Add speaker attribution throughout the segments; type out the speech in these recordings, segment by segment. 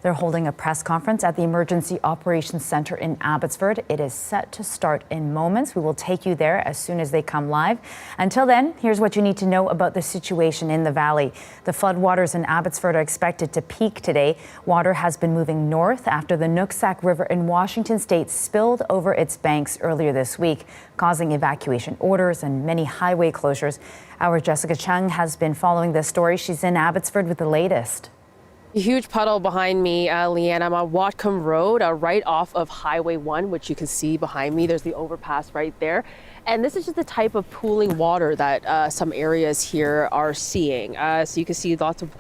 Speaker 1: They're holding a press conference at the Emergency Operations Center in Abbotsford. It is set to start in moments. We will take you there as soon as they come live. Until then, here's what you need to know about the situation in the valley. The floodwaters in Abbotsford are expected to peak today. Water has been moving north after the Nooksack River in Washington state spilled over its banks earlier this week, causing evacuation orders and many highway closures. Our Jessica Chung has been following this story. She's in Abbotsford with the latest.
Speaker 2: A huge puddle behind me, Leanne. I'm on Whatcom Road, right off of Highway 1, which you can see behind me. There's the overpass right there. And this is just the type of pooling water that some areas here are seeing. So you can see lots of,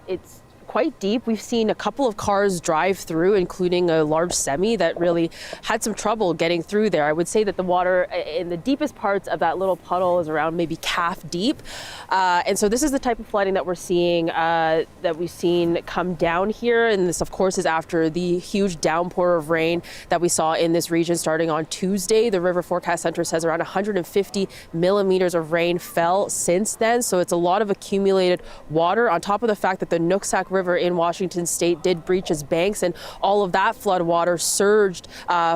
Speaker 2: it's quite deep. We've seen a couple of cars drive through, including a large semi that really had some trouble getting through there. I would say that the water in the deepest parts of that little puddle is around maybe calf deep. And so this is the type of flooding that we're seeing, that we've seen come down here. And this, of course, is after the huge downpour of rain that we saw in this region starting on Tuesday. The River Forecast Center says around 150 millimeters of rain fell since then. So it's a lot of accumulated water, on top of the fact that the Nooksack River in Washington state did breach its banks, and all of that flood water surged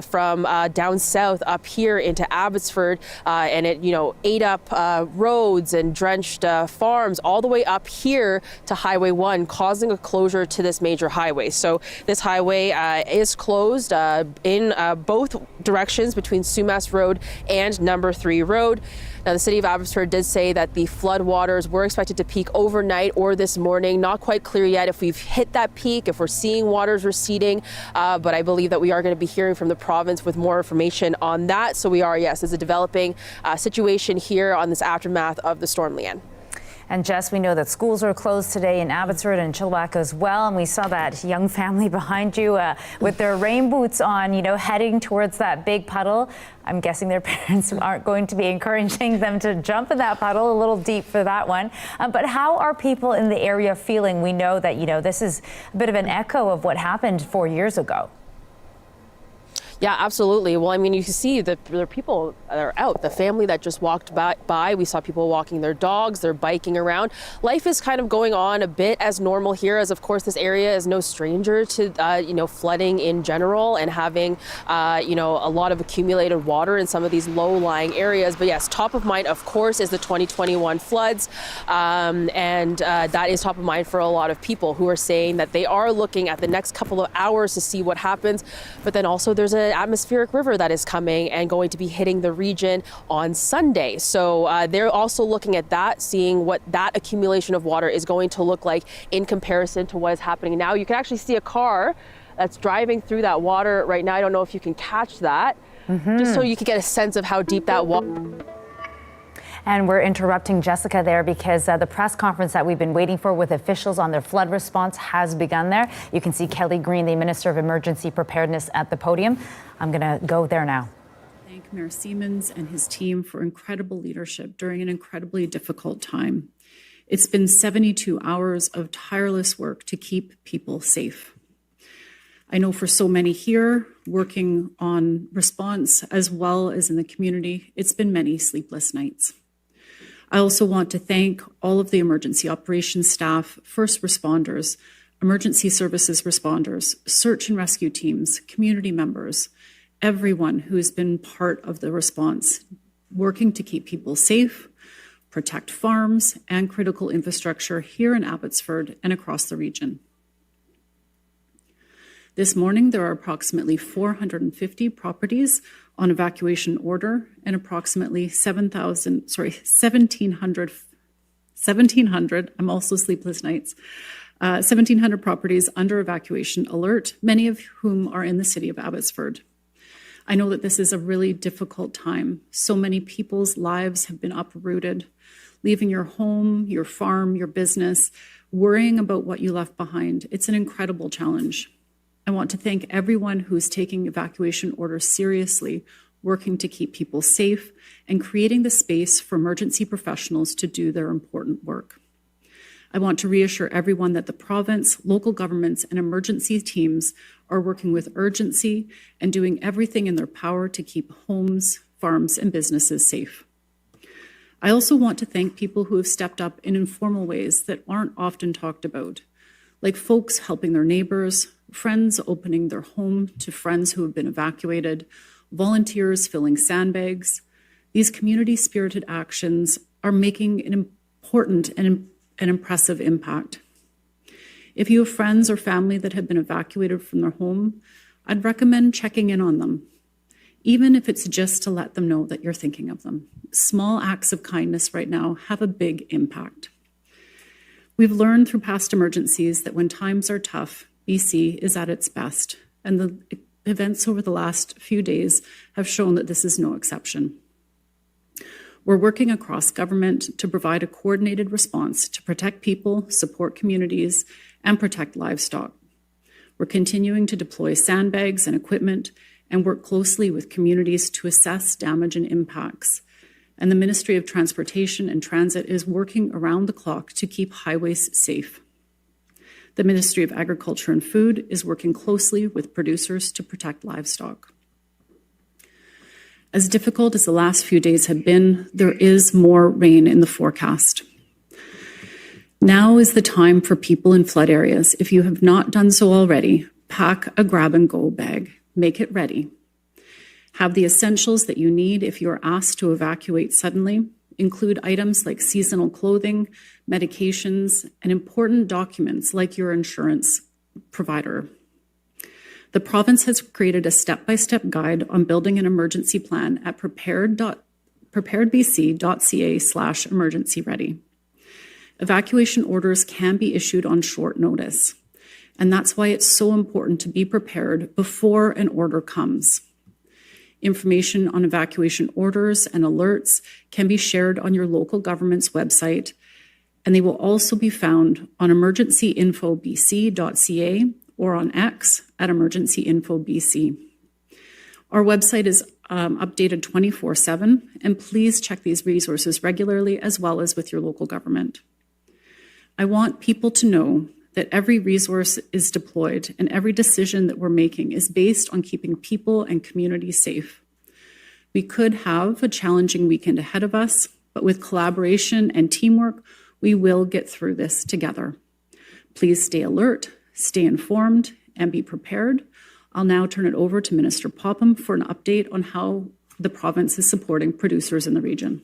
Speaker 2: from down south up here into Abbotsford, and it ate up roads and drenched farms all the way up here to Highway 1, causing a closure to this major highway. So this highway is closed in both directions between Sumas Road and Number 3 Road. Now, the city of Abbotsford did say that the flood waters were expected to peak overnight or this morning. Not quite clear yet if we've hit that peak, if we're seeing waters receding, but I believe that we are going to be hearing from the province with more information on that. So we are, yes, there's a developing situation here on this aftermath of the storm, Leanne.
Speaker 1: And Jess, we know that schools are closed today in Abbotsford and Chilliwack as well. And we saw that young family behind you with their rain boots on, heading towards that big puddle. I'm guessing their parents aren't going to be encouraging them to jump in that puddle, a little deep for that one. But how are people in the area feeling? We know that, this is a bit of an echo of what happened 4 years ago.
Speaker 2: Yeah, absolutely. Well, I mean, you can see that there are people that are out. The family that just walked by, we saw people walking their dogs, they're biking around. Life is kind of going on a bit as normal here, as of course this area is no stranger to, flooding in general and having, a lot of accumulated water in some of these low-lying areas. But yes, top of mind, of course, is the 2021 floods. And that is top of mind for a lot of people who are saying that they are looking at the next couple of hours to see what happens. But then also there's an atmospheric river that is coming and going to be hitting the region on Sunday. So they're also looking at that, seeing what that accumulation of water is going to look like in comparison to what is happening now. You can actually see a car that's driving through that water right now. I don't know if you can catch that, just so you can get a sense of how deep that water.
Speaker 1: And we're interrupting Jessica there because the press conference that we've been waiting for with officials on their flood response has begun there. You can see Kelly Green, the Minister of Emergency Preparedness, at the podium. I'm going to go there now.
Speaker 3: Thank Mayor Siemens and his team for incredible leadership during an incredibly difficult time. It's been 72 hours of tireless work to keep people safe. I know for so many here working on response as well as in the community, it's been many sleepless nights. I also want to thank all of the emergency operations staff, first responders, emergency services responders, search and rescue teams, community members, everyone who has been part of the response, working to keep people safe, protect farms and critical infrastructure here in Abbotsford and across the region. This morning, there are approximately 450 properties on evacuation order and approximately 1,700, I'm also sleepless nights, 1,700 properties under evacuation alert, many of whom are in the city of Abbotsford. I know that this is a really difficult time. So many people's lives have been uprooted, leaving your home, your farm, your business, worrying about what you left behind. It's an incredible challenge. I want to thank everyone who is taking evacuation orders seriously, working to keep people safe, and creating the space for emergency professionals to do their important work. I want to reassure everyone that the province, local governments, and emergency teams are working with urgency and doing everything in their power to keep homes, farms, and businesses safe. I also want to thank people who have stepped up in informal ways that aren't often talked about, like folks helping their neighbors, friends opening their home to friends who have been evacuated, volunteers filling sandbags. These community-spirited actions are making an important and an impressive impact. If you have friends or family that have been evacuated from their home, I'd recommend checking in on them, even if it's just to let them know that you're thinking of them. Small acts of kindness right now have a big impact. We've learned through past emergencies that when times are tough, BC is at its best, and the events over the last few days have shown that this is no exception. We're working across government to provide a coordinated response to protect people, support communities, and protect livestock. We're continuing to deploy sandbags and equipment and work closely with communities to assess damage and impacts. And the Ministry of Transportation and Transit is working around the clock to keep highways safe. The Ministry of Agriculture and Food is working closely with producers to protect livestock. As difficult as the last few days have been, there is more rain in the forecast. Now is the time for people in flood areas. If you have not done so already, pack a grab-and-go bag. Make it ready. Have the essentials that you need if you are asked to evacuate suddenly. Include items like seasonal clothing, medications, and important documents like your insurance provider. The province has created a step-by-step guide on building an emergency plan at preparedbc.ca/emergency ready. Evacuation orders can be issued on short notice, and that's why it's so important to be prepared before an order comes. Information on evacuation orders and alerts can be shared on your local government's website, and they will also be found on emergencyinfobc.ca or on X at emergencyinfobc. Our website is updated 24/7, and please check these resources regularly as well as with your local government. I want people to know that every resource is deployed and every decision that we're making is based on keeping people and communities safe. We could have a challenging weekend ahead of us, but with collaboration and teamwork, we will get through this together. Please stay alert, stay informed, and be prepared. I'll now turn it over to Minister Popham for an update on how the province is supporting producers in the region.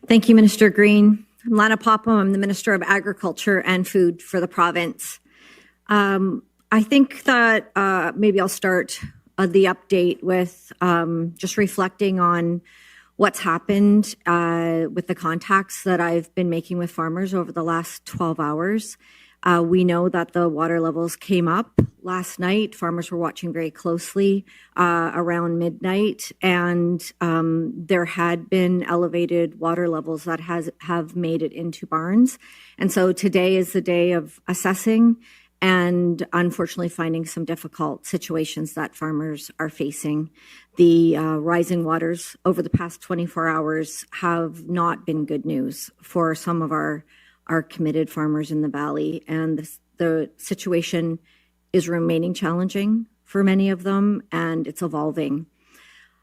Speaker 4: Thank you, Minister Green. I'm Lana Popham. I'm the Minister of Agriculture and Food for the province. I think that maybe I'll start the update with just reflecting on what's happened with the contacts that I've been making with farmers over the last 12 hours. We know that the water levels came up last night. Farmers were watching very closely around midnight, and there had been elevated water levels that have made it into barns. And so today is the day of assessing and unfortunately finding some difficult situations that farmers are facing. The rising waters over the past 24 hours have not been good news for some of our committed farmers in the valley, and the situation is remaining challenging for many of them, and it's evolving.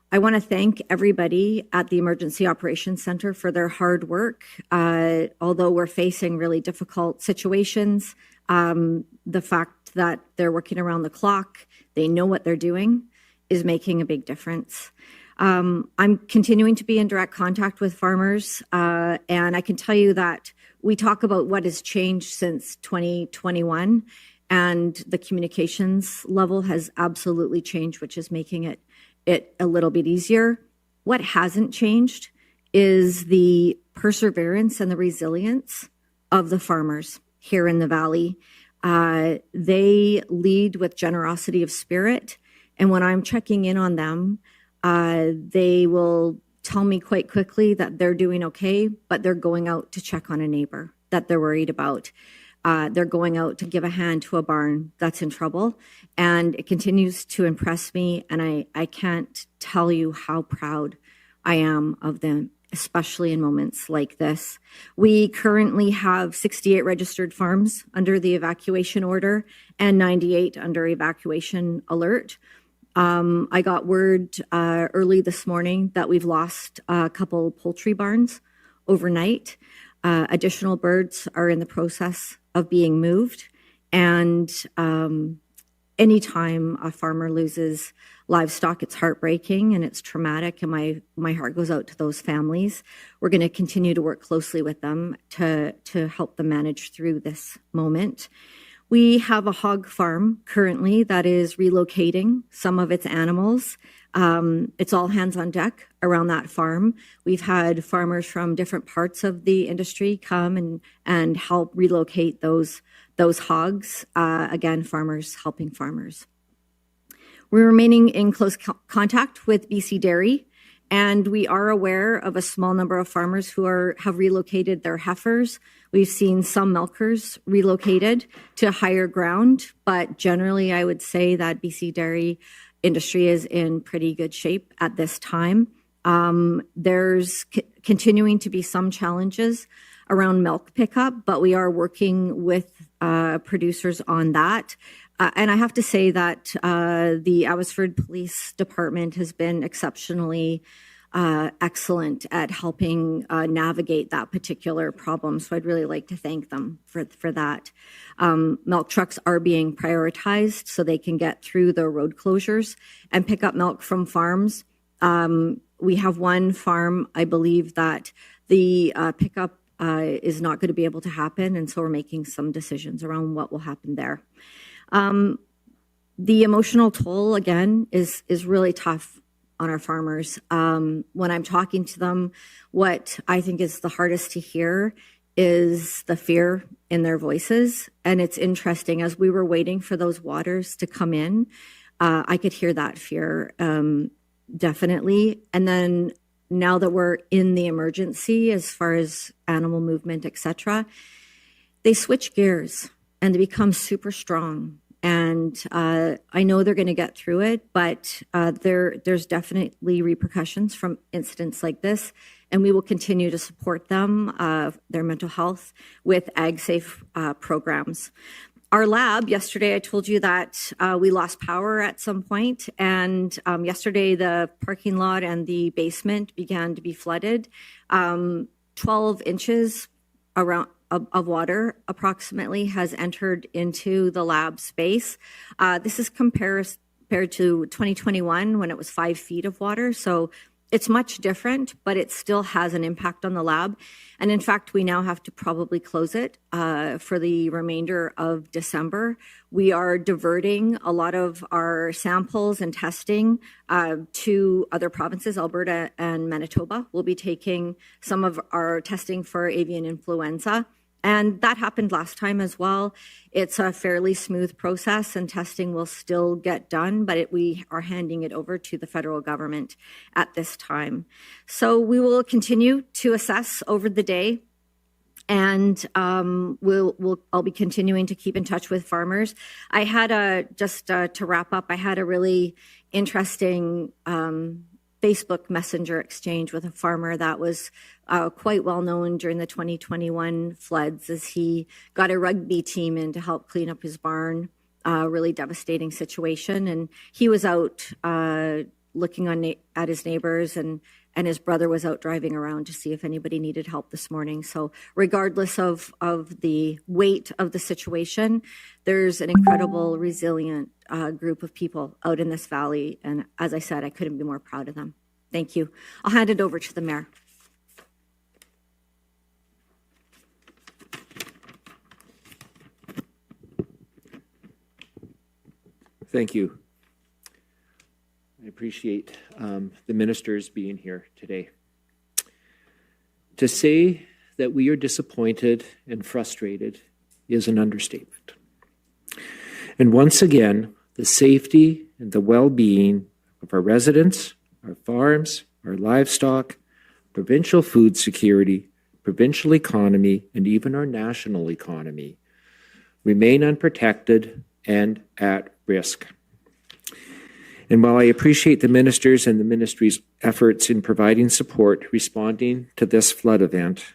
Speaker 4: I want to thank everybody at the Emergency Operations Centre for their hard work. Although we're facing really difficult situations, the fact that they're working around the clock, they know what they're doing, is making a big difference. I'm continuing to be in direct contact with farmers, and I can tell you that we talk about what has changed since 2021, and the communications level has absolutely changed, which is making it a little bit easier. What hasn't changed is the perseverance and the resilience of the farmers here in the valley. They lead with generosity of spirit, and when I'm checking in on them, they will tell me quite quickly that they're doing okay, but they're going out to check on a neighbor that they're worried about. They're going out to give a hand to a barn that's in trouble, and it continues to impress me, and I can't tell you how proud I am of them, especially in moments like this. We currently have 68 registered farms under the evacuation order and 98 under evacuation alert. I got word early this morning that we've lost a couple poultry barns overnight. Additional birds are in the process of being moved. And anytime a farmer loses livestock, it's heartbreaking and it's traumatic, and my heart goes out to those families. We're going to continue to work closely with them to help them manage through this moment. We have a hog farm currently that is relocating some of its animals. It's all hands on deck around that farm. We've had farmers from different parts of the industry come and help relocate those hogs. Again, farmers helping farmers. We're remaining in close contact with BC Dairy, and we are aware of a small number of farmers who have relocated their heifers. We've seen some milkers relocated to higher ground, but generally I would say that BC Dairy industry is in pretty good shape at this time. There's continuing to be some challenges around milk pickup, but we are working with producers on that. And I have to say that the Abbotsford Police Department has been exceptionally excellent at helping navigate that particular problem. So I'd really like to thank them for that. Milk trucks are being prioritized so they can get through the road closures and pick up milk from farms. We have one farm, I believe, that the pickup is not going to be able to happen, and so we're making some decisions around what will happen there. The emotional toll, again, is really tough on our farmers. When I'm talking to them, what I think is the hardest to hear is the fear in their voices. And it's interesting, as we were waiting for those waters to come in, I could hear that fear, definitely. And then now that we're in the emergency, as far as animal movement, etc., they switch gears and they become super strong. And I know they're going to get through it, but there's definitely repercussions from incidents like this, and we will continue to support them, their mental health, with AgSafe programs. Our lab, yesterday I told you that we lost power at some point, and yesterday the parking lot and the basement began to be flooded. 12 inches of water approximately has entered into the lab space. This is compared to 2021 when it was 5 feet of water. So it's much different, but it still has an impact on the lab. And in fact, we now have to probably close it for the remainder of December. We are diverting a lot of our samples and testing to other provinces. Alberta and Manitoba will be taking some of our testing for avian influenza. And that happened last time as well. It's a fairly smooth process and testing will still get done, but we are handing it over to the federal government at this time. So we will continue to assess over the day, and I'll be continuing to keep in touch with farmers. I had just to wrap up, I had a really interesting Facebook Messenger exchange with a farmer that was quite well known during the 2021 floods, as he got a rugby team in to help clean up his barn. Really devastating situation. And he was out looking at his neighbors, and his brother was out driving around to see if anybody needed help this morning. So regardless of the weight of the situation, there's an incredible, resilient group of people out in this valley. And as I said, I couldn't be more proud of them. Thank you. I'll hand it over to the Mayor.
Speaker 5: Thank you. I appreciate the ministers being here today. To say that we are disappointed and frustrated is an understatement. And once again, the safety and the well-being of our residents, our farms, our livestock, provincial food security, provincial economy, and even our national economy remain unprotected and at risk. And while I appreciate the ministers and the ministry's efforts in providing support responding to this flood event,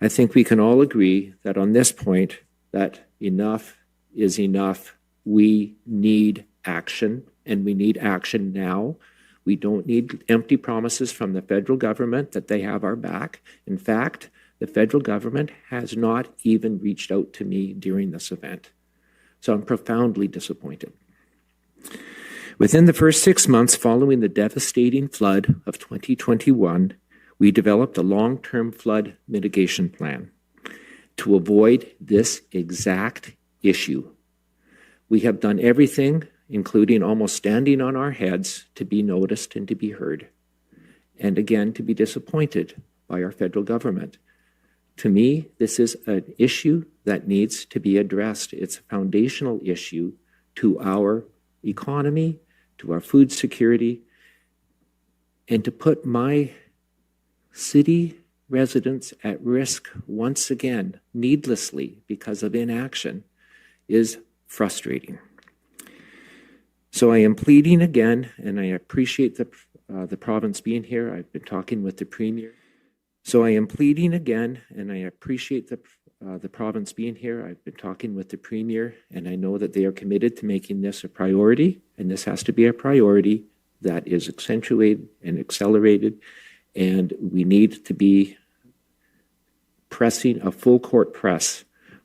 Speaker 5: I think we can all agree that on this point, that enough is enough. We need action and we need action now. We don't need empty promises from the federal government that they have our back. In fact, the federal government has not even reached out to me during this event. So I'm profoundly disappointed. Within the first 6 months following the devastating flood of 2021, we developed a long-term flood mitigation plan to avoid this exact issue. We have done everything, including almost standing on our heads, to be noticed and to be heard, and again, to be disappointed by our federal government. To me, this is an issue that needs to be addressed. It's a foundational issue to our economy, to our food security, and to put my city residents at risk once again, needlessly, because of inaction, is frustrating. So I am pleading again, and I appreciate the province being here. I've been talking with the Premier. So I am pleading again, and I appreciate the province being here. I've been talking with the Premier, and I know that they are committed to making this a priority, and this has to be a priority that is accentuated and accelerated, and we need to be pressing a full court press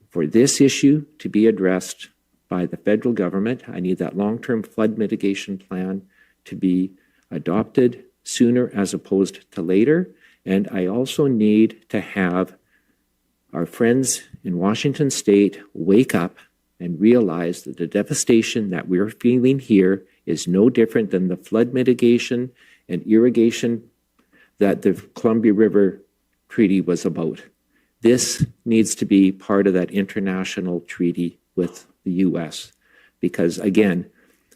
Speaker 5: for this issue to be addressed by the federal government. I need that long-term flood mitigation plan to be adopted sooner as opposed to later. And I also need to have our friends in Washington State wake up and realize that the devastation that we're feeling here is no different than the flood mitigation and irrigation that the Columbia River Treaty was about. This needs to be part of that international treaty with the U.S. Because, again,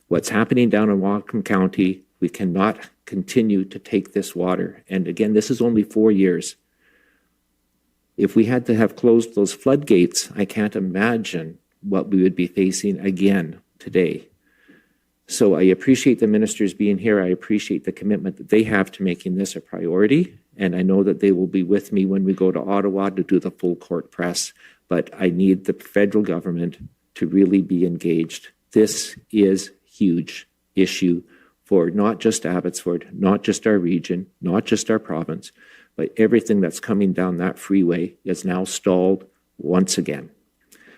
Speaker 5: what's happening down in Whatcom County, we cannot continue to take this water. And again, this is only 4 years. If we had to have closed those floodgates, I can't imagine what we would be facing again today. So I appreciate the ministers being here. I appreciate the commitment that they have to making this a priority. And I know that they will be with me when we go to Ottawa to do the full court press. But I need the federal government to really be engaged. This is a huge issue for not just Abbotsford, not just our region, not just our province, but everything that's coming down that freeway is now stalled once again.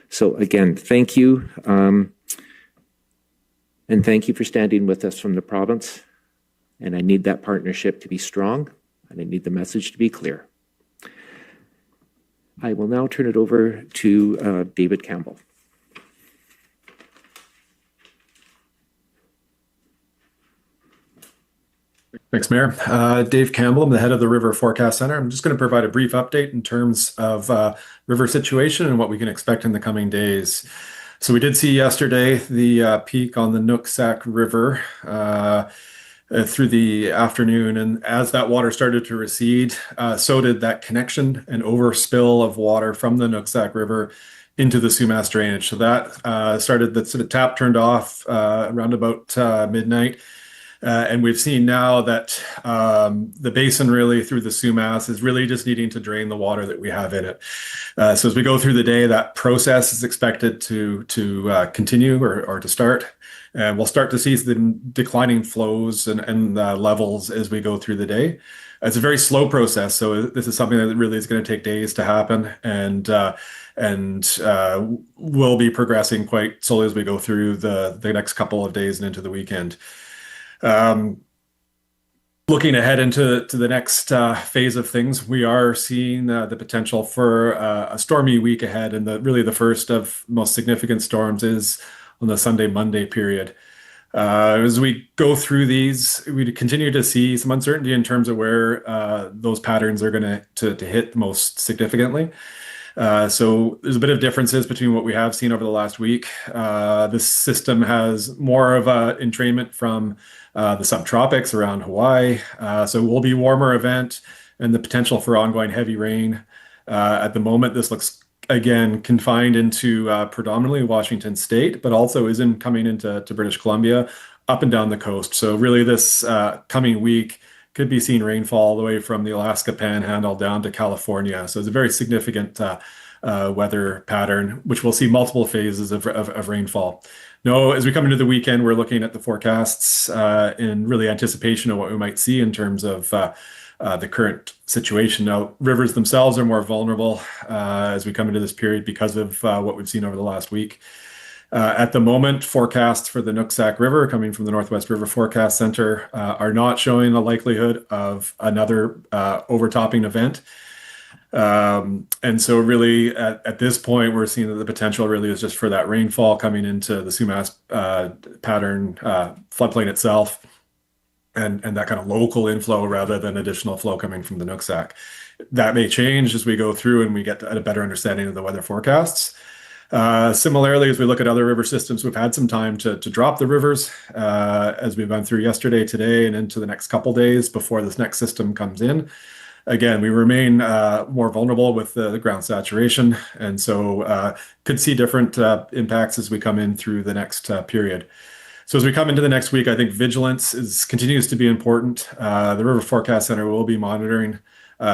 Speaker 5: So again, thank you. And thank you for standing with us from the province. And I need that partnership to be strong, and I need the message to be clear. I will now turn it over to David Campbell.
Speaker 6: Thanks, Mayor. Dave Campbell, I'm the head of the River Forecast Center. I'm just going to provide a brief update in terms of river situation and what we can expect in the coming days. So we did see yesterday the peak on the Nooksack River through the afternoon, and as that water started to recede, so did that connection and overspill of water from the Nooksack River into the Sumas drainage. So that started, the tap turned off around about midnight. And we've seen now that the basin really through the Sumas is really just needing to drain the water that we have in it. So as we go through the day, that process is expected to continue or to start. And we'll start to see the declining flows and levels as we go through the day. It's a very slow process, so this is something that really is going to take days to happen, and will be progressing quite slowly as we go through the next couple of days and into the weekend. Looking ahead into the next phase of things, we are seeing the potential for a stormy week ahead, and really the first of most significant storms is on the Sunday-Monday period. As we go through these, we continue to see some uncertainty in terms of where those patterns are going to hit most significantly. So there's a bit of differences between what we have seen over the last week. This system has more of an entrainment from the subtropics around Hawaii. So it will be a warmer event and the potential for ongoing heavy rain. At the moment, this looks, again, confined into predominantly Washington State, but also is coming into British Columbia, up and down the coast. So really this coming week could be seeing rainfall all the way from the Alaska Panhandle down to California. So it's a very significant weather pattern, which we'll see multiple phases of rainfall. No, as we come into the weekend, we're looking at the forecasts in really anticipation of what we might see in terms of the current situation. Now, rivers themselves are more vulnerable as we come into this period because of what we've seen over the last week. At the moment, forecasts for the Nooksack River coming from the Northwest River Forecast Center are not showing a likelihood of another overtopping event. And so really at this point, we're seeing that the potential really is just for that rainfall coming into the Sumas pattern floodplain itself and that kind of local inflow rather than additional flow coming from the Nooksack. That may change as we go through and we get a better understanding of the weather forecasts. Similarly, as we look at other river systems, we've had some time to drop the rivers as we've gone through yesterday, today, and into the next couple days before this next system comes in. Again, we remain more vulnerable with the ground saturation, and so could see different impacts as we come in through the next period. So as we come into the next week, I think vigilance continues to be important. The River Forecast Center will be monitoring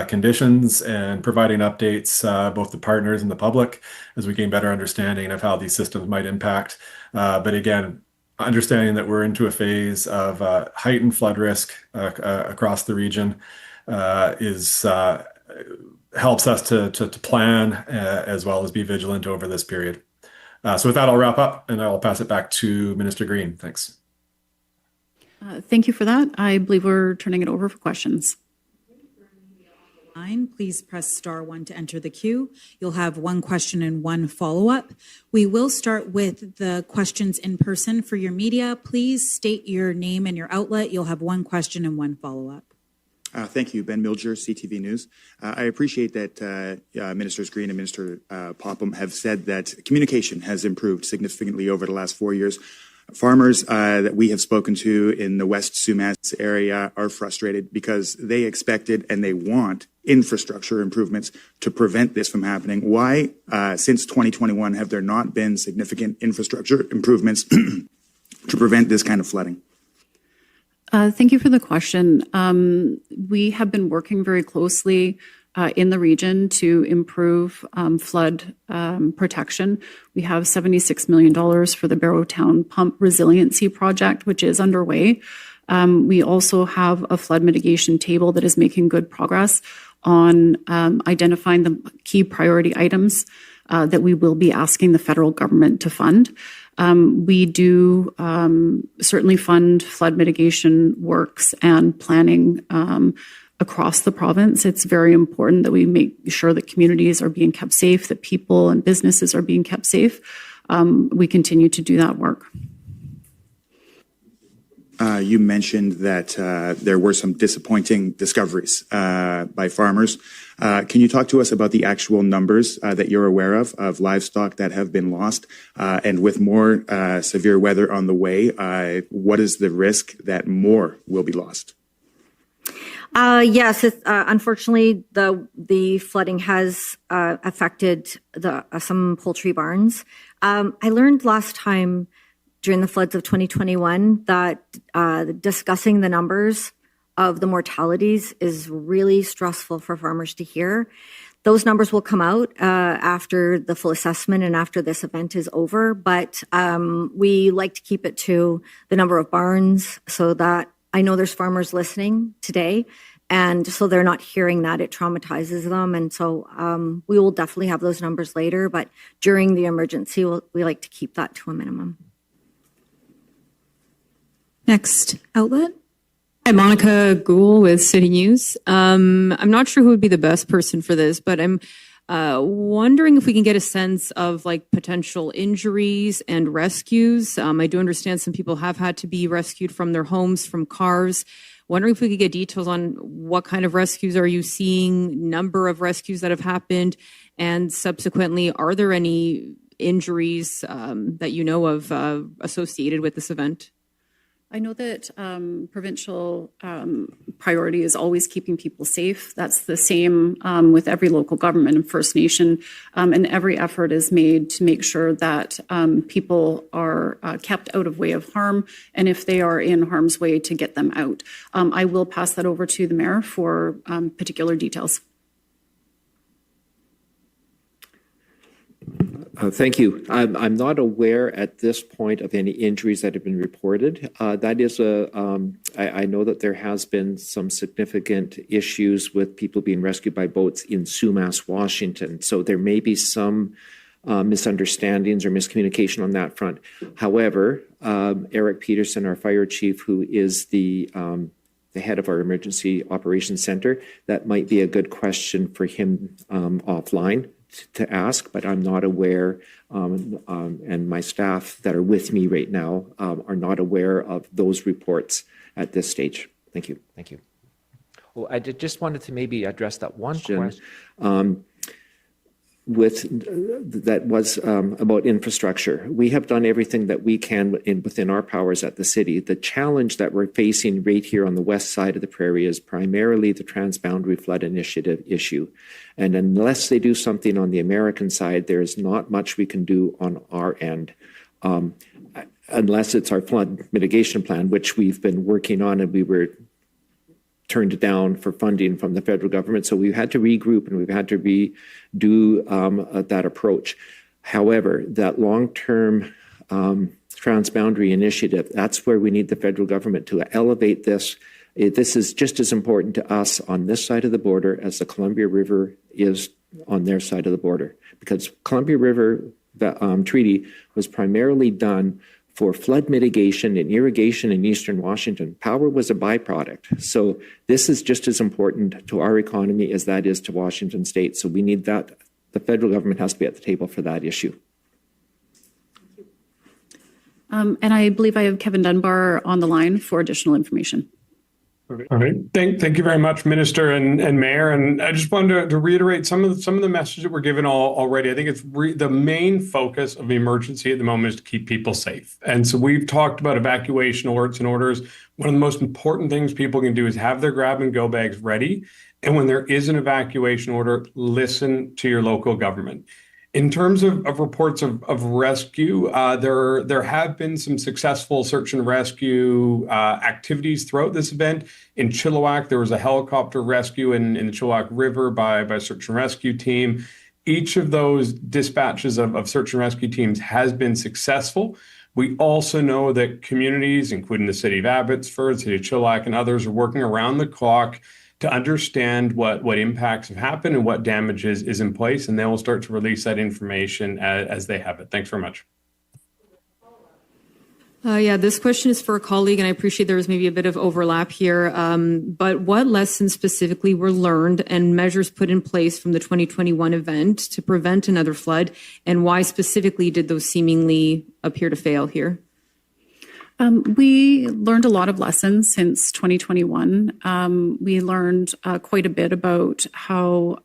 Speaker 6: conditions and providing updates, both to partners and the public, as we gain better understanding of how these systems might impact. But again, understanding that we're into a phase of heightened flood risk across the region helps us to plan as well as be vigilant over this period. So with that, I'll wrap up and I'll pass it back to Minister Green. Thanks.
Speaker 3: Thank you for that. I believe we're turning it over for questions.
Speaker 7: Please press star 1 to enter the queue. You'll have one question and one follow-up. We will start with the questions in person. For your media, please state your name and your outlet. You'll have one question and one follow-up.
Speaker 8: Thank you, Ben Milger, CTV News. I appreciate that Ministers Green and Minister Popham have said that communication has improved significantly over the last 4 years. Farmers that we have spoken to in the West Sumas area are frustrated because they expected and they want infrastructure improvements to prevent this from happening. Why, since 2021, have there not been significant infrastructure improvements to prevent this kind of flooding?
Speaker 3: Thank you for the question. We have been working very closely in the region to improve flood protection. We have $76 million for the Barrowtown Pump Resiliency Project, which is underway. We also have a flood mitigation table that is making good progress on identifying the key priority items that we will be asking the federal government to fund. We do certainly fund flood mitigation works and planning across the province. It's very important that we make sure that communities are being kept safe, that people and businesses are being kept safe. We continue to do that work.
Speaker 8: You mentioned that there were some disappointing discoveries by farmers. Can you talk to us about the actual numbers that you're aware of livestock that have been lost? And with more severe weather on the way, what is the risk that more will be lost?
Speaker 4: Yes, unfortunately, the flooding has affected some poultry barns. I learned last time during the floods of 2021 that discussing the numbers of the mortalities is really stressful for farmers to hear. Those numbers will come out after the full assessment and after this event is over, but we like to keep it to the number of barns so that I know there's farmers listening today, and so they're not hearing that. It traumatizes them, and so we will definitely have those numbers later, but during the emergency, we like to keep that to a minimum.
Speaker 7: Next outlet.
Speaker 9: Hi, Monica Gould with City News. I'm not sure who would be the best person for this, but I'm wondering if we can get a sense of like potential injuries and rescues. I do understand some people have had to be rescued from their homes, from cars. Wondering if we could get details on what kind of rescues are you seeing, number of rescues that have happened, and subsequently, are there any injuries that you know of associated with this event?
Speaker 3: I know that provincial priority is always keeping people safe. That's the same with every local government and First Nation, and every effort is made to make sure that people are kept out of way of harm, and if they are in harm's way, to get them out. I will pass that over to the Mayor for particular details.
Speaker 5: Thank you. I'm not aware at this point of any injuries that have been reported. That is I know that there has been some significant issues with people being rescued by boats in Sumas, Washington. So there may be some misunderstandings or miscommunication on that front. However, Eric Peterson, our fire chief, who is the head of our emergency operations center, that might be a good question for him offline to ask, but I'm not aware, and my staff that are with me right now are not aware of those reports at this stage. Thank you.
Speaker 10: Thank you. Well, I just wanted to maybe address that one question.
Speaker 5: That was about infrastructure. We have done everything that we can within our powers at the city. The challenge that we're facing right here on the west side of the prairie is primarily the Transboundary Flood Initiative issue. And unless they do something on the American side, there is not much we can do on our end. Unless it's our flood mitigation plan, which we've been working on, and we were turned down for funding from the federal government. So we've had to regroup and we've had to redo that approach. However, that long-term transboundary initiative, that's where we need the federal government to elevate this. This is just as important to us on this side of the border as the Columbia River is on their side of the border, because Columbia River Treaty was primarily done for flood mitigation and irrigation in eastern Washington. Power was a byproduct. So this is just as important to our economy as that is to Washington state. So we need that. The federal government has to be at the table for that issue.
Speaker 3: And I believe I have Kevin Dunbar on the line for additional information.
Speaker 11: All right. Thank you very much, Minister and Mayor. And I just wanted to reiterate some of the messages that were given already. I think it's the main focus of the emergency at the moment is to keep people safe. And so we've talked about evacuation alerts and orders. One of the most important things people can do is have their grab and go bags ready. And when there is an evacuation order, listen to your local government. In terms of reports of rescue, there have been some successful search and rescue activities throughout this event. In Chilliwack, there was a helicopter rescue in the Chilliwack River by a search and rescue team. Each of those dispatches of search and rescue teams has been successful. We also know that communities, including the city of Abbotsford, city of Chilliwack, and others, are working around the clock to understand what impacts have happened and what damage is in place, and they will start to release that information as they have it. Thanks very much.
Speaker 9: Yeah, this question is for a colleague, and I appreciate there was maybe a bit of overlap here. But what lessons specifically were learned and measures put in place from the 2021 event to prevent another flood, and why specifically did those seemingly appear to fail here?
Speaker 3: We learned a lot of lessons since 2021. We learned quite a bit about how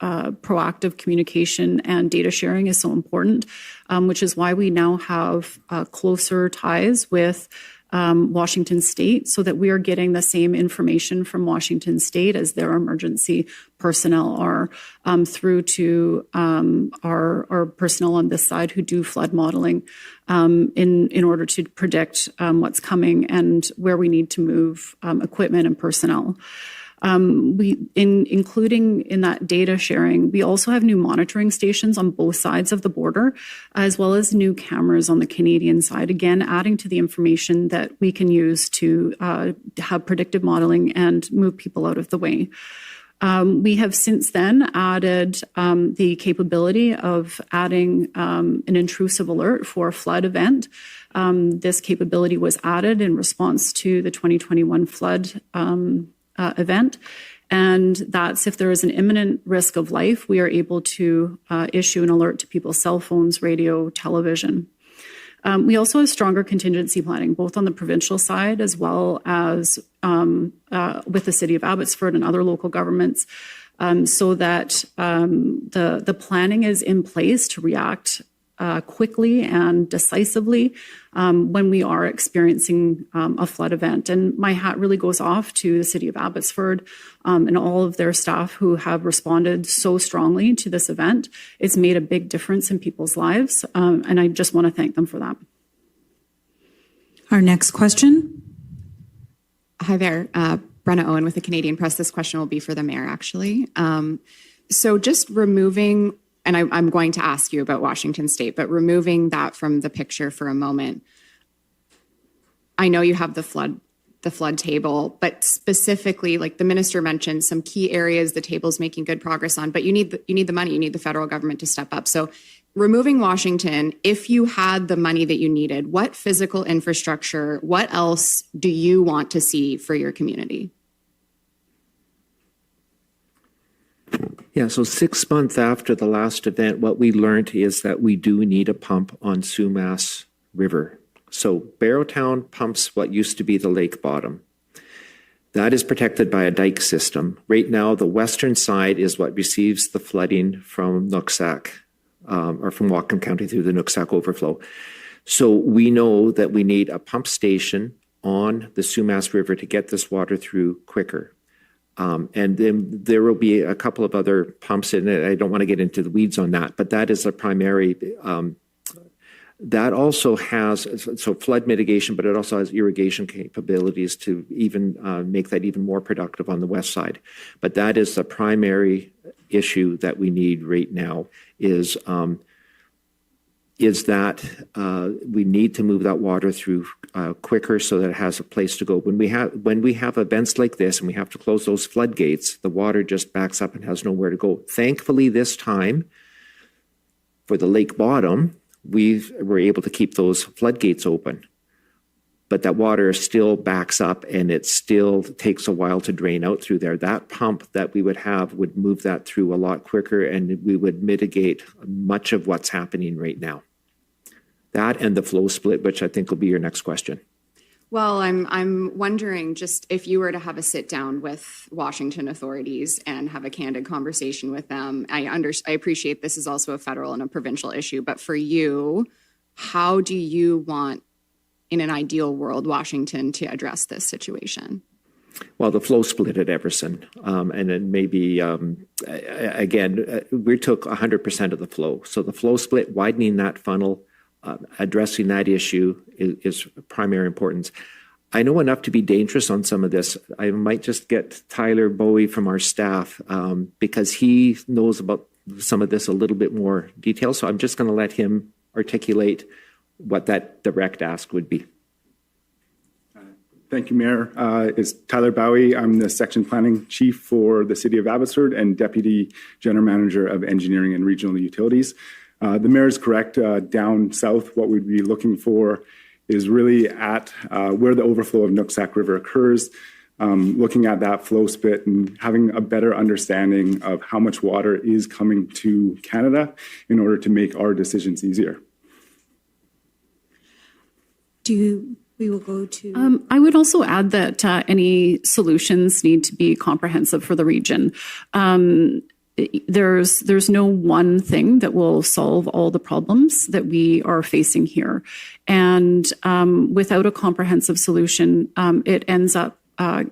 Speaker 3: proactive communication and data sharing is so important, which is why we now have closer ties with Washington State, so that we are getting the same information from Washington State as their emergency personnel are, through to our personnel on this side who do flood modeling in order to predict what's coming and where we need to move equipment and personnel. Including in that data sharing, we also have new monitoring stations on both sides of the border, as well as new cameras on the Canadian side, again, adding to the information that we can use to have predictive modeling and move people out of the way. We have since then added the capability of adding an intrusive alert for a flood event. This capability was added in response to the 2021 flood event. And that's if there is an imminent risk of life, we are able to issue an alert to people's cell phones, radio, television. We also have stronger contingency planning, both on the provincial side as well as with the city of Abbotsford and other local governments, so that the planning is in place to react quickly and decisively when we are experiencing a flood event. And my hat really goes off to the city of Abbotsford and all of their staff who have responded so strongly to this event. It's made a big difference in people's lives, and I just want to thank them for that.
Speaker 7: Our next question.
Speaker 12: Hi there, Brenna Owen with the Canadian Press. This question will be for the mayor, actually. So just removing and I'm going to ask you about Washington State, but removing that from the picture for a moment, I know you have the flood table, but specifically, like the minister mentioned, some key areas the table's making good progress on, but you need the money, you need the federal government to step up. So removing Washington, if you had the money that you needed, what physical infrastructure, what else do you want to see for your community?
Speaker 5: Yeah, so 6 months after the last event, what we learned is that we do need a pump on Sumas River. So Barrowtown pumps what used to be the lake bottom. That is protected by a dike system. Right now, the western side is what receives the flooding from Nooksack, or from Whatcom County through the Nooksack overflow. So we know that we need a pump station on the Sumas River to get this water through quicker. And then there will be a couple of other pumps in it. I don't want to get into the weeds on that, but that is a primary. That also has, so flood mitigation, but it also has irrigation capabilities to even make that even more productive on the west side. But that is the primary issue that we need right now is that we need to move that water through quicker so that it has a place to go. When we have events like this and we have to close those floodgates, the water just backs up and has nowhere to go. Thankfully, this time for the lake bottom, we were able to keep those floodgates open. But that water still backs up and it still takes a while to drain out through there. That pump that we would have would move that through a lot quicker and we would mitigate much of what's happening right now. That and the flow split, which I think will be your next question.
Speaker 12: Well, I'm wondering just if you were to have a sit down with Washington authorities and have a candid conversation with them. I appreciate this is also a federal and a provincial issue, but for you, how do you want, in an ideal world, Washington to address this situation?
Speaker 5: Well, the flow split at Everson, and then maybe, again, we took 100% of the flow. So the flow split, widening that funnel, addressing that issue is primary importance. I know enough to be dangerous on some of this. I might just get Tyler Bowie from our staff because he knows about some of this a little bit more detail. So I'm just going to let him articulate what that direct ask would be.
Speaker 13: Thank you, Mayor. It's Tyler Bowie. I'm the Section Planning Chief for the City of Abbotsford and Deputy General Manager of Engineering and Regional Utilities. The Mayor is correct. Down south, what we'd be looking for is really at where the overflow of Nooksack River occurs, looking at that flow split and having a better understanding of how much water is coming to Canada in order to make our decisions easier.
Speaker 7: We will go to.
Speaker 9: I would also add that any solutions need to be comprehensive for the region. There's no one thing that will solve all the problems that we are facing here. And without a comprehensive solution, it ends up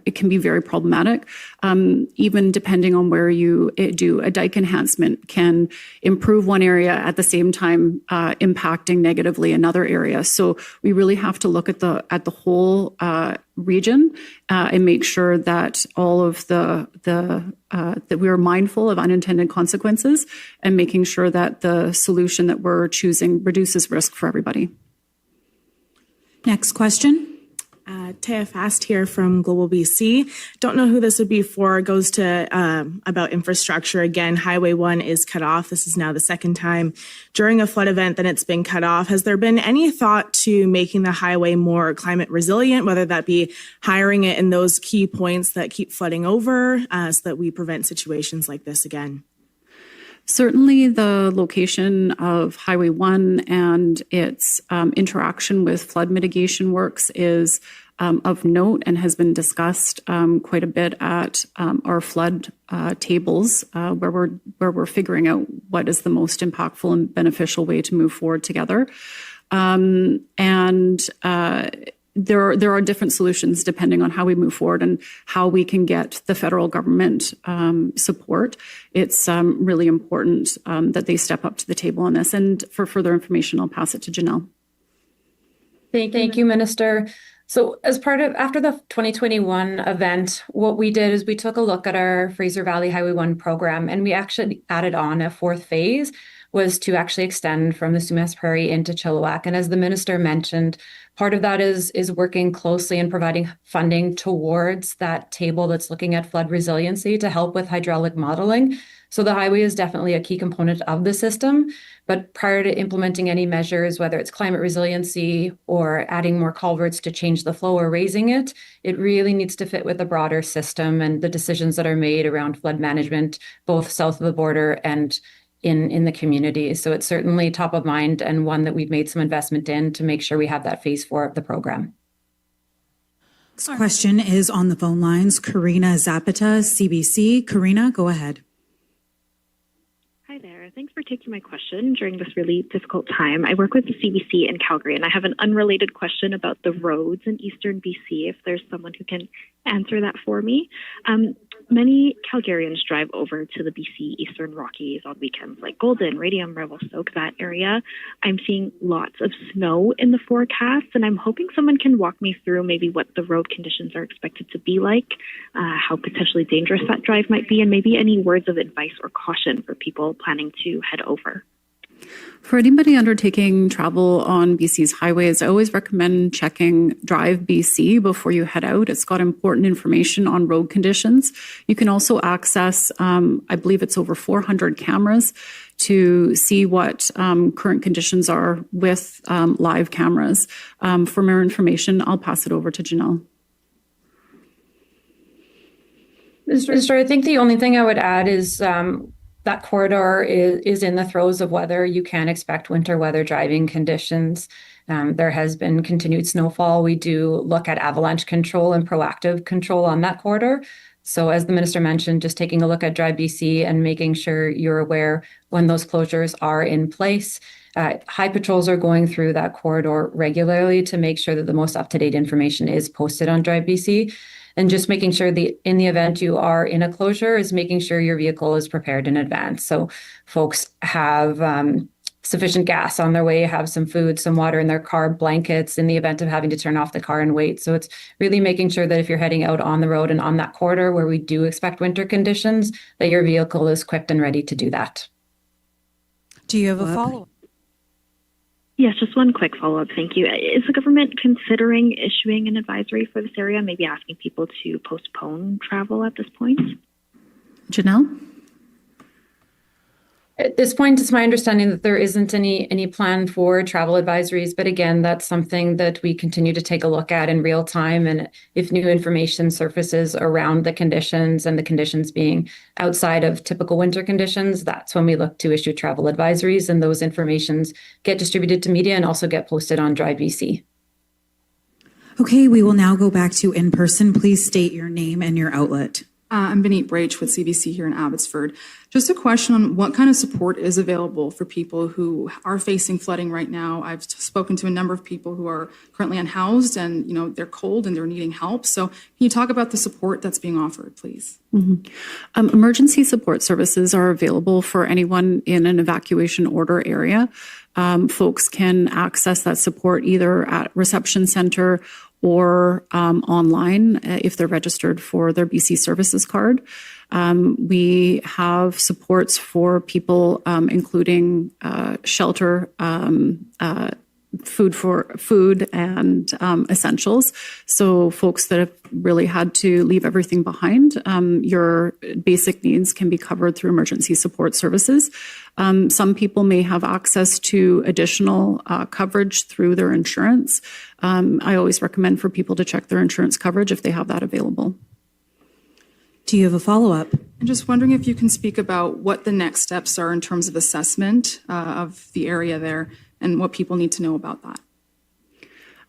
Speaker 9: it can be very problematic. Even depending on where you do a dike enhancement can improve one area at the same time impacting negatively another area. So we really have to look at the whole region and make sure that all of that we are mindful of unintended consequences and making sure that the solution that we're choosing reduces risk for everybody.
Speaker 7: Next question.
Speaker 14: Taya Fast here from Global BC. Don't know who this would be for. It goes to about infrastructure. Again, Highway 1 is cut off. This is now the second time during a flood event that it's been cut off. Has there been any thought to making the highway more climate resilient, whether that be hiring it in those key points that keep flooding over so that we prevent situations like this again?
Speaker 9: Certainly the location of Highway 1 and its interaction with flood mitigation works is of note and has been discussed quite a bit at our flood tables where we're figuring out what is the most impactful and beneficial way to move forward together. There are different solutions depending on how we move forward and how we can get the federal government support. It's really important that they step up to the table on this. And for further information, I'll pass it to Janelle.
Speaker 15: Thank you, Minister. So after the 2021 event, what we did is we took a look at our Fraser Valley Highway 1 program, and we actually added on a fourth phase, was to actually extend from the Sumas Prairie into Chilliwack. And as the minister mentioned, part of that is working closely and providing funding towards that table that's looking at flood resiliency to help with hydraulic modeling. So the highway is definitely a key component of the system, but prior to implementing any measures, whether it's climate resiliency or adding more culverts to change the flow or raising it, it really needs to fit with the broader system and the decisions that are made around flood management, both south of the border and in the community. So it's certainly top of mind and one that we've made some investment in to make sure we have that phase 4 of the program.
Speaker 7: Next question is on the phone lines. Karina Zapata, CBC. Karina, go ahead.
Speaker 16: Hi there. Thanks for taking my question during this really difficult time. I work with the CBC in Calgary, and I have an unrelated question about the roads in eastern BC, if there's someone who can answer that for me. Many Calgarians drive over to the BC Eastern Rockies on weekends like Golden, Radium, Revelstoke, that area. I'm seeing lots of snow in the forecast, and I'm hoping someone can walk me through maybe what the road conditions are expected to be like, how potentially dangerous that drive might be, and maybe any words of advice or caution for people planning to head over.
Speaker 17: For anybody undertaking travel on BC's highways, I always recommend checking Drive BC before you head out. It's got important information on road conditions. You can also access, I believe it's over 400 cameras to see what current conditions are with live cameras. For more information, I'll pass it over to Janelle.
Speaker 15: Minister, I think the only thing I would add is that corridor is in the throes of weather. You can expect winter weather driving conditions. There has been continued snowfall. We do look at avalanche control and proactive control on that corridor. So as the minister mentioned, just taking a look at Drive BC and making sure you're aware when those closures are in place. High patrols are going through that corridor regularly to make sure that the most up-to-date information is posted on Drive BC. And just making sure in the event you are in a closure is making sure your vehicle is prepared in advance. So folks have sufficient gas on their way, have some food, some water in their car, blankets in the event of having to turn off the car and wait. So it's really making sure that if you're heading out on the road and on that corridor where we do expect winter conditions, that your vehicle is equipped and ready to do that.
Speaker 7: Do you have a follow-up?
Speaker 16: Yes, just one quick follow-up. Thank you. Is the government considering issuing an advisory for this area, maybe asking people to postpone travel at this point?
Speaker 17: Janelle?
Speaker 15: At this point, it's my understanding that there isn't any plan for travel advisories. But again, that's something that we continue to take a look at in real time. And if new information surfaces around the conditions and the conditions being outside of typical winter conditions, that's when we look to issue travel advisories. And those informations get distributed to media and also get posted on Drive BC.
Speaker 7: Okay, we will now go back to in person. Please state your name and your outlet.
Speaker 18: I'm Benit Braich with CBC here in Abbotsford. Just a question on what kind of support is available for people who are facing flooding right now. I've spoken to a number of people who are currently unhoused and, they're cold and they're needing help. So can you talk about the support that's being offered, please?
Speaker 17: Mm-hmm. Emergency support services are available for anyone in an evacuation order area. Folks can access that support either at reception center or online if they're registered for their BC Services card. We have supports for people, including shelter, food and essentials. So folks that have really had to leave everything behind, your basic needs can be covered through emergency support services. Some people may have access to additional coverage through their insurance. I always recommend for people to check their insurance coverage if they have that available.
Speaker 7: Do you have a follow-up?
Speaker 18: I'm just wondering if you can speak about what the next steps are in terms of assessment of the area there and what people need to know about that.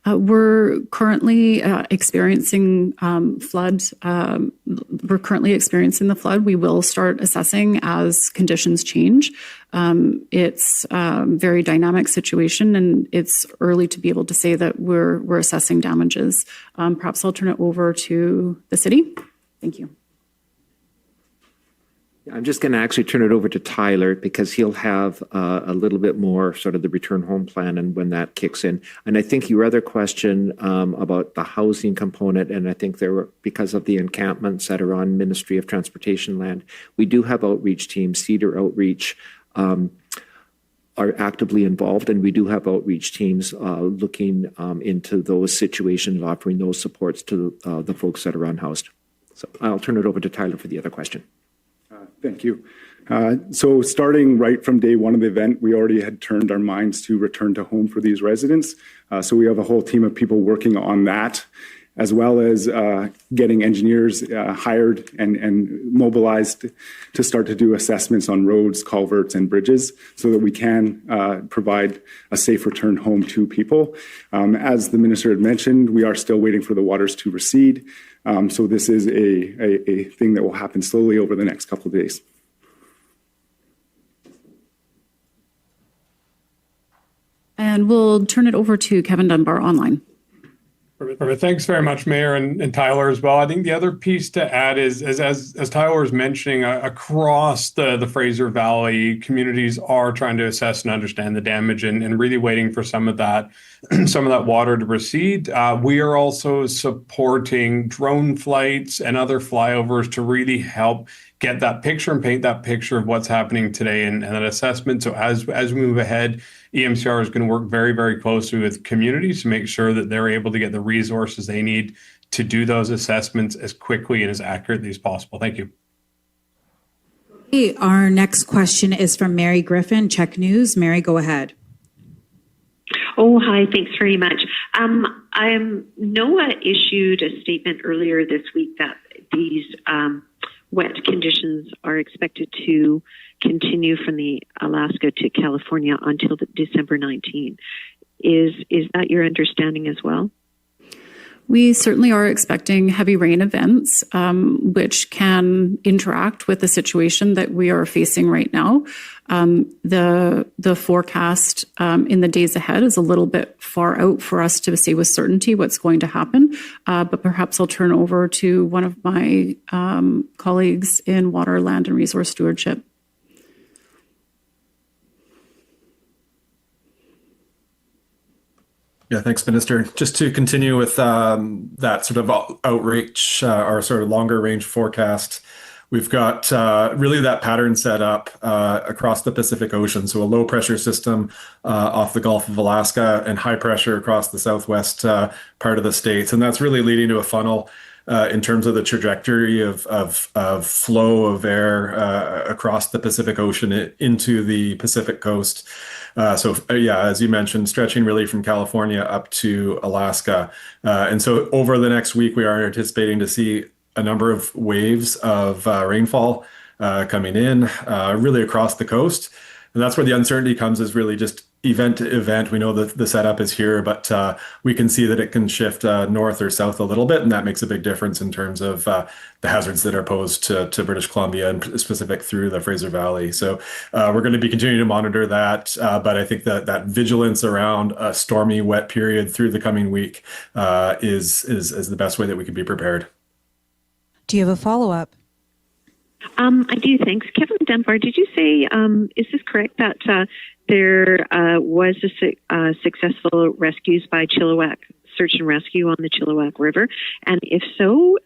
Speaker 17: We're currently experiencing flood. We're currently experiencing the flood. We will start assessing as conditions change. It's a very dynamic situation, and it's early to be able to say that we're assessing damages. Perhaps I'll turn it over to the city. Thank you.
Speaker 5: I'm just going to actually turn it over to Tyler because he'll have a little bit more sort of the return home plan and when that kicks in. And I think your other question about the housing component, and I think there were, because of the encampments that are on Ministry of Transportation land, we do have outreach teams. Cedar Outreach are actively involved, and we do have outreach teams looking into those situations, offering those supports to the folks that are unhoused. So I'll turn it over to Tyler for the other question.
Speaker 13: Thank you. So starting right from day one of the event, we already had turned our minds to return to home for these residents. So we have a whole team of people working on that, as well as getting engineers hired and mobilized to start to do assessments on roads, culverts, and bridges so that we can provide a safe return home to people. As the minister had mentioned, we are still waiting for the waters to recede. So this is a thing that will happen slowly over the next couple of days.
Speaker 17: And we'll turn it over to Kevin Dunbar online.
Speaker 11: Perfect. Thanks very much, Mayor and Tyler as well. I think the other piece to add is, as Tyler was mentioning, across the Fraser Valley, communities are trying to assess and understand the damage and really waiting for some of that water to recede. We are also supporting drone flights and other flyovers to really help get that picture and paint that picture of what's happening today and that assessment. So as we move ahead, EMCR is going to work very, very closely with communities to make sure that they're able to get the resources they need to do those assessments as quickly and as accurately as possible. Thank you.
Speaker 7: Okay, our next question is from Mary Griffin, Check News. Mary, go ahead.
Speaker 19: Oh, hi. Thanks very much. NOAA issued a statement earlier this week that these wet conditions are expected to continue from the Alaska to California until December 19. Is that your understanding as well?
Speaker 17: We certainly are expecting heavy rain events, which can interact with the situation that we are facing right now. The forecast in the days ahead is a little bit far out for us to say with certainty what's going to happen. But perhaps I'll turn over to one of my colleagues in Water, Land and Resource Stewardship.
Speaker 6: Yeah, thanks, Minister. Just to continue with that sort of outreach or sort of longer range forecast, we've got really that pattern set up across the Pacific Ocean. So a low pressure system off the Gulf of Alaska and high pressure across the southwest part of the states. And that's really leading to a funnel in terms of the trajectory of flow of air across the Pacific Ocean into the Pacific coast. As you mentioned, stretching really from California up to Alaska. And so over the next week, we are anticipating to see a number of waves of rainfall coming in really across the coast. And that's where the uncertainty comes, is really just event to event. We know that the setup is here, but we can see that it can shift north or south a little bit, and that makes a big difference in terms of the hazards that are posed to British Columbia and specific through the Fraser Valley. So we're going to be continuing to monitor that, but I think that vigilance around a stormy, wet period through the coming week is the best way that we can be prepared.
Speaker 7: Do you have a follow-up?
Speaker 19: I do, thanks. Kevin Dunbar, did you say, is this correct, that there was a successful rescues by Chilliwack, search and rescue on the Chilliwack River? And if so,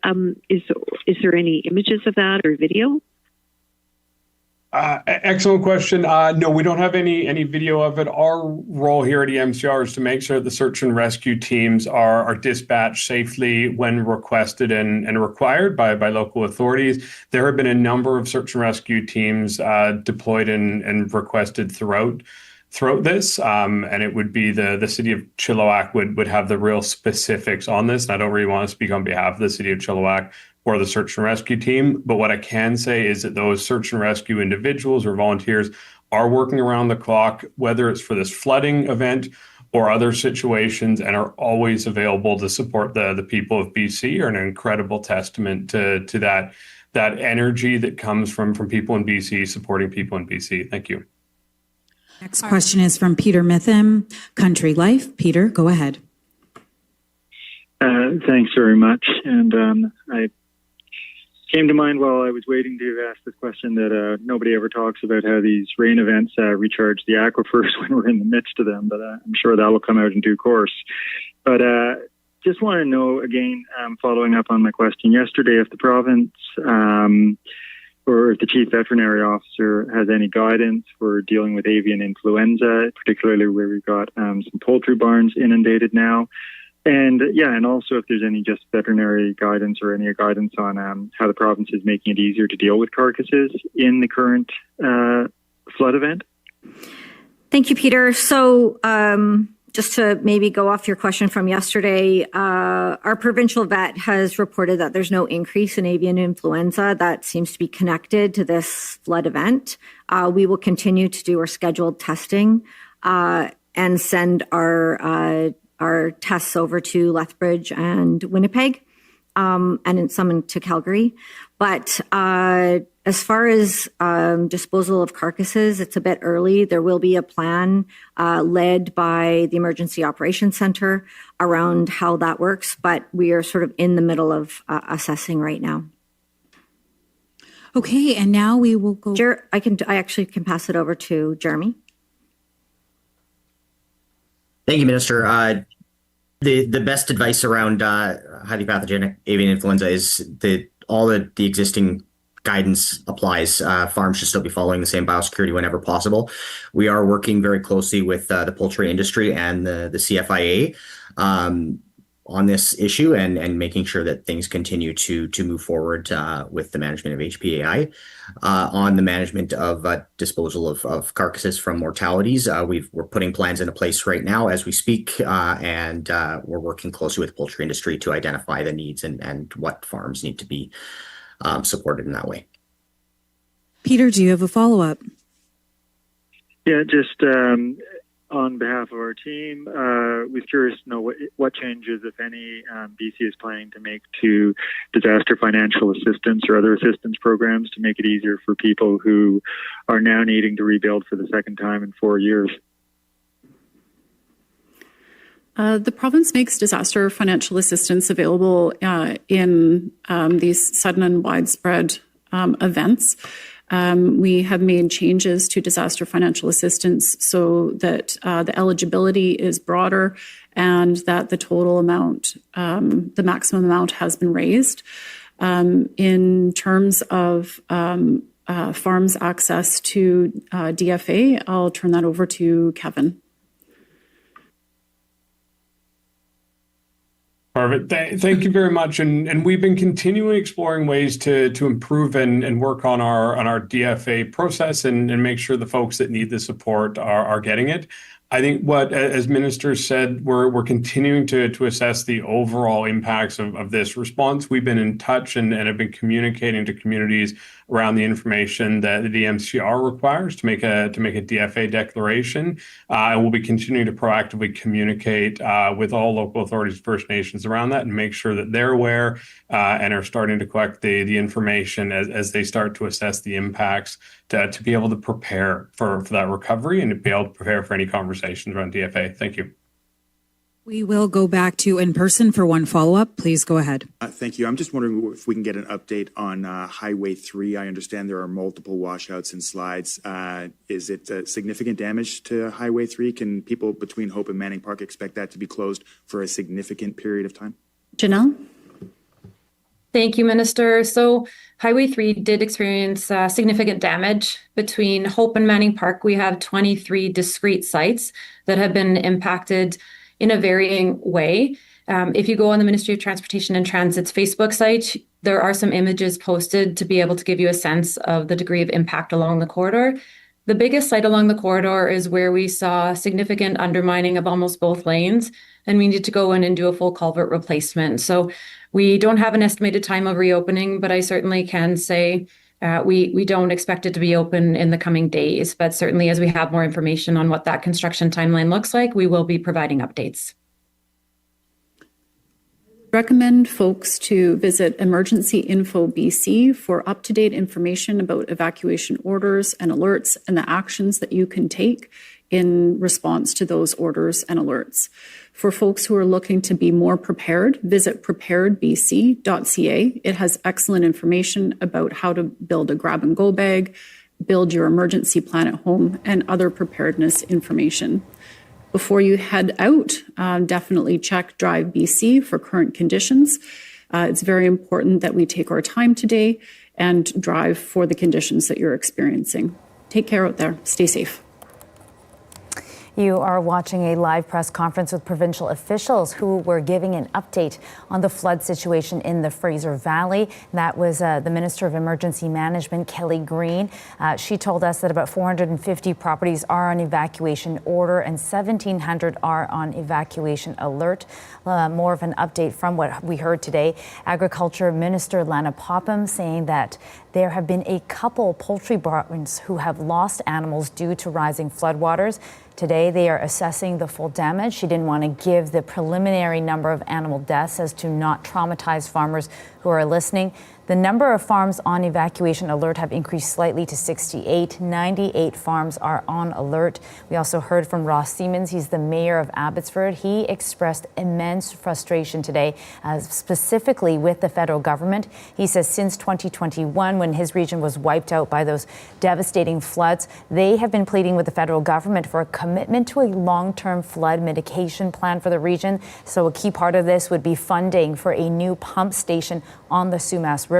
Speaker 19: is there any images of that or video?
Speaker 11: Excellent question. No, we don't have any video of it. Our role here at EMCR is to make sure that the search and rescue teams are dispatched safely when requested and required by local authorities. There have been a number of search and rescue teams deployed and requested throughout this, and it would be the city of Chilliwack would have the real specifics on this. And I don't really want to speak on behalf of the city of Chilliwack or the search and rescue team. But what I can say is that those search and rescue individuals or volunteers are working around the clock, whether it's for this flooding event or other situations, and are always available to support the people of BC. Are an incredible testament to that energy that comes from people in BC, supporting people in BC. Thank you.
Speaker 7: Next question is from Peter Mitham, Country Life. Peter, go ahead.
Speaker 20: Thanks very much. And I came to mind while I was waiting to ask this question that nobody ever talks about how these rain events recharge the aquifers when we're in the midst of them, but I'm sure that will come out in due course. But just want to know, again, following up on my question yesterday, if the province or if the Chief Veterinary Officer has any guidance for dealing with avian influenza, particularly where we've got some poultry barns inundated now. And also if there's any just veterinary guidance or any guidance on how the province is making it easier to deal with carcasses in the current flood event.
Speaker 4: Thank you, Peter. So just to maybe go off your question from yesterday, our provincial vet has reported that there's no increase in avian influenza that seems to be connected to this flood event. We will continue to do our scheduled testing and send our tests over to Lethbridge and Winnipeg, and some to Calgary. But as far as disposal of carcasses, it's a bit early. There will be a plan led by the Emergency Operations Centre around how that works, but we are sort of in the middle of assessing right now.
Speaker 7: Okay, and now we will go.
Speaker 4: I actually can pass it over to Jeremy.
Speaker 21: Thank you, Minister. The best advice around highly pathogenic avian influenza is that all the existing guidance applies. Farms should still be following the same biosecurity whenever possible. We are working very closely with the poultry industry and the CFIA on this issue and making sure that things continue to move forward with the management of HPAI. On the management of disposal of carcasses from mortalities, we're putting plans into place right now as we speak, and we're working closely with the poultry industry to identify the needs and what farms need to be supported in that way.
Speaker 7: Peter, do you have a follow-up?
Speaker 20: Yeah, just on behalf of our team, was curious to know what changes, if any, BC is planning to make to disaster financial assistance or other assistance programs to make it easier for people who are now needing to rebuild for the second time in 4 years.
Speaker 17: The province makes disaster financial assistance available in these sudden and widespread events. We have made changes to disaster financial assistance so that the eligibility is broader and that the total amount, the maximum amount has been raised. In terms of farms' access to DFA, I'll turn that over to Kevin.
Speaker 11: Perfect. Thank you very much. And we've been continuing exploring ways to improve and work on our DFA process and make sure the folks that need the support are getting it. I think what, as Minister said, we're continuing to assess the overall impacts of this response. We've been in touch and have been communicating to communities around the information that the DMCR requires to make a DFA declaration. And we'll be continuing to proactively communicate with all local authorities, First Nations around that, and make sure that they're aware and are starting to collect the information as they start to assess the impacts to be able to prepare for that recovery and to be able to prepare for any conversations around DFA. Thank you.
Speaker 7: We will go back to in person for one follow-up. Please go ahead.
Speaker 8: Thank you. I'm just wondering if we can get an update on Highway 3. I understand there are multiple washouts and slides. Is it significant damage to Highway 3? Can people between Hope and Manning Park expect that to be closed for a significant period of time?
Speaker 17: Janelle?
Speaker 15: Thank you, Minister. So Highway 3 did experience significant damage. Between Hope and Manning Park, we have 23 discrete sites that have been impacted in a varying way. If you go on the Ministry of Transportation and Transit's Facebook site, there are some images posted to be able to give you a sense of the degree of impact along the corridor. The biggest site along the corridor is where we saw significant undermining of almost both lanes, and we need to go in and do a full culvert replacement. So we don't have an estimated time of reopening, but I certainly can say we don't expect it to be open in the coming days, but certainly as we have more information on what that construction timeline looks like, we will be providing updates.
Speaker 17: Recommend folks to visit Emergency Info BC for up-to-date information about evacuation orders and alerts and the actions that you can take. in response to those orders and alerts. For folks who are looking to be more prepared, visit preparedbc.ca. It has excellent information about how to build a grab-and-go bag, build your emergency plan at home, and other preparedness information. Before you head out, definitely check Drive BC for current conditions. It's very important that we take our time today and drive for the conditions that you're experiencing. Take care out there. Stay safe.
Speaker 1: You are watching a live press conference with provincial officials who were giving an update on the flood situation in the Fraser Valley. That was the Minister of Emergency Management, Kelly Green. She told us that about 450 properties are on evacuation order and 1,700 are on evacuation alert. More of an update from what we heard today. Agriculture Minister Lana Popham saying that there have been a couple poultry barns who have lost animals due to rising floodwaters. Today, they are assessing the full damage. She didn't want to give the preliminary number of animal deaths as to not traumatize farmers who are listening. The number of farms on evacuation alert have increased slightly to 68. 98 farms are on alert. We also heard from Ross Siemens. He's the mayor of Abbotsford. He expressed immense frustration today, specifically with the federal government. He says since 2021, when his region was wiped out by those devastating floods, they have been pleading with the federal government for a commitment to a long-term flood mitigation plan for the region. So a key part of this would be funding for a new pump station on the Sumas River.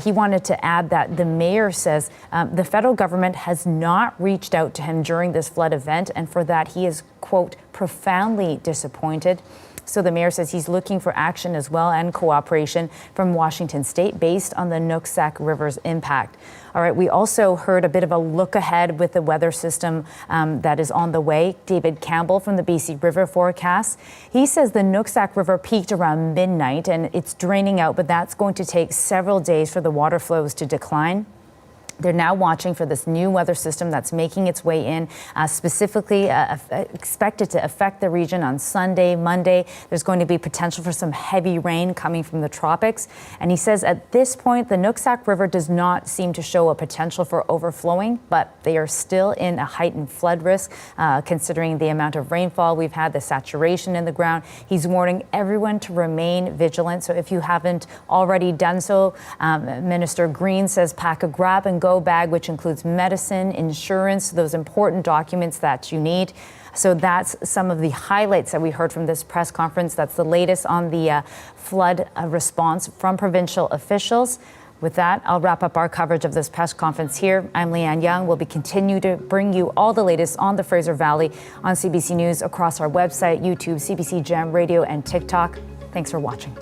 Speaker 1: He wanted to add that the mayor says the federal government has not reached out to him during this flood event, and for that he is, quote, profoundly disappointed. So the mayor says he's looking for action as well and cooperation from Washington State based on the Nooksack River's impact. All right, we also heard a bit of a look ahead with the weather system that is on the way. David Campbell from the BC River Forecast. He says the Nooksack River peaked around midnight and it's draining out, but that's going to take several days for the water flows to decline. They're now watching for this new weather system that's making its way in, specifically expected to affect the region on Sunday, Monday. There's going to be potential for some heavy rain coming from the tropics. And he says at this point, the Nooksack River does not seem to show a potential for overflowing, but they are still in a heightened flood risk, considering the amount of rainfall we've had, the saturation in the ground. He's warning everyone to remain vigilant. So if you haven't already done so, Minister Green says pack a grab-and-go bag, which includes medicine, insurance, those important documents that you need. So that's some of the highlights that we heard from this press conference. That's the latest on the flood response from provincial officials. With that, I'll wrap up our coverage of this press conference here. I'm Leanne Young. We'll continue to bring you all the latest on the Fraser Valley on CBC News across our website, YouTube, CBC Gem Radio, and TikTok. Thanks for watching.